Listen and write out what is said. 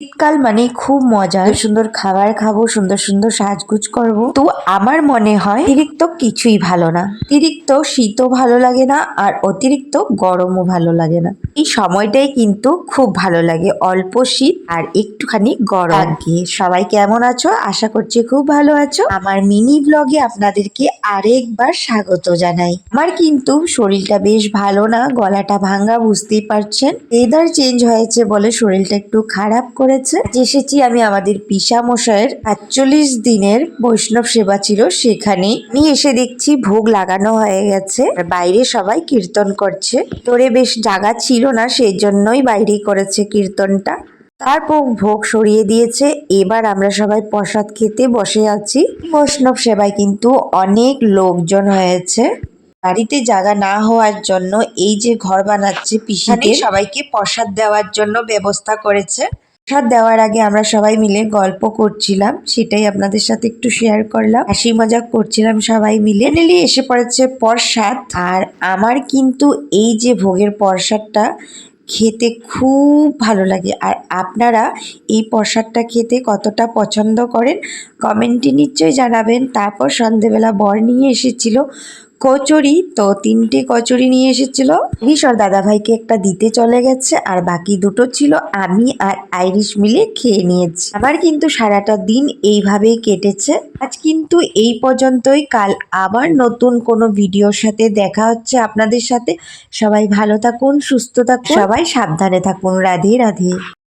শীতকাল মানে খুব মজা, সুন্দর খাবার খাবো, সুন্দর সুন্দর সাজগুজ করব। তো আমার মনে হয় অতিরিক্ত কিছুই ভালো না। অতিরিক্ত শীতও ভালো লাগে না, আর অতিরিক্ত গরমও ভালো লাগে না। এই সময়টাই কিন্তু খুব ভালো লাগে, অল্প শীত আর একটুখানি গরম। আগে সবাই কেমন আছো? আশা করছি খুব ভালো আছো। আমার মিনি ব্লগে আপনাদেরকে আরেকবার স্বাগত জানাই। আমার কিন্তু শরীরটা বেশ ভালো না, গলাটা ভাঙ্গা, বুঝতেই পারছেন। ওয়েদার চেঞ্জ হয়েছে বলে শরীরটা একটু খারাপ করেছে। এসেছি আমি আমাদের পিসা মশাইয়ের ৪৫ দিনের বৈষ্ণব সেবা ছিল সেখানে। আমি এসে দেখছি ভোগ লাগানো হয়ে গেছে, বাইরে সবাই কীর্তন করছে। তোরে বেশ জায়গা ছিল না, সেই জন্যই বাইরেই করেছে কীর্তনটা। তারপর ভোগ সরিয়ে দিয়েছে, এবার আমরা সবাই প্রসাদ খেতে বসে আছি। বৈষ্ণব সেবায় কিন্তু অনেক লোকজন হয়েছে। বাড়িতে জায়গা না হওয়ার জন্য এই যে ঘর বানাচ্ছে পিসিদের, সবাইকে প্রসাদ দেওয়ার জন্য ব্যবস্থা করেছে। প্রসাদ দেওয়ার আগে আমরা সবাই মিলে গল্প করছিলাম, সেটাই আপনাদের সাথে একটু শেয়ার করলাম। হাসি মজাক করছিলাম সবাই মিলে। ফাইনালি এসে পড়েছে প্রসাদ, আর আমার কিন্তু এই যে ভোগের প্রসাদটা খেতে খুব ভালো লাগে। আর আপনারা এই প্রসাদটা খেতে কতটা পছন্দ করেন কমেন্টে নিশ্চয়ই জানাবেন। তারপর সন্ধেবেলা বর নিয়ে এসেছিল কচুরি, তো ৩টে কচুরি নিয়ে এসেছিল। ঈশ্বর দাদাভাইকে একটা দিতে চলে গেছে, আর বাকি দুটো ছিল আমি আর আইরিশ মিলে খেয়ে নিয়েছি। আমার কিন্তু সারাটা দিন এইভাবেই কেটেছে। আজ কিন্তু এই পর্যন্তই, কাল আবার নতুন কোনো ভিডিওর সাথে দেখা হচ্ছে আপনাদের সাথে। সবাই ভালো থাকুন, সুস্থ থাকুন, সবাই সাবধানে থাকুন। রাধে রাধে।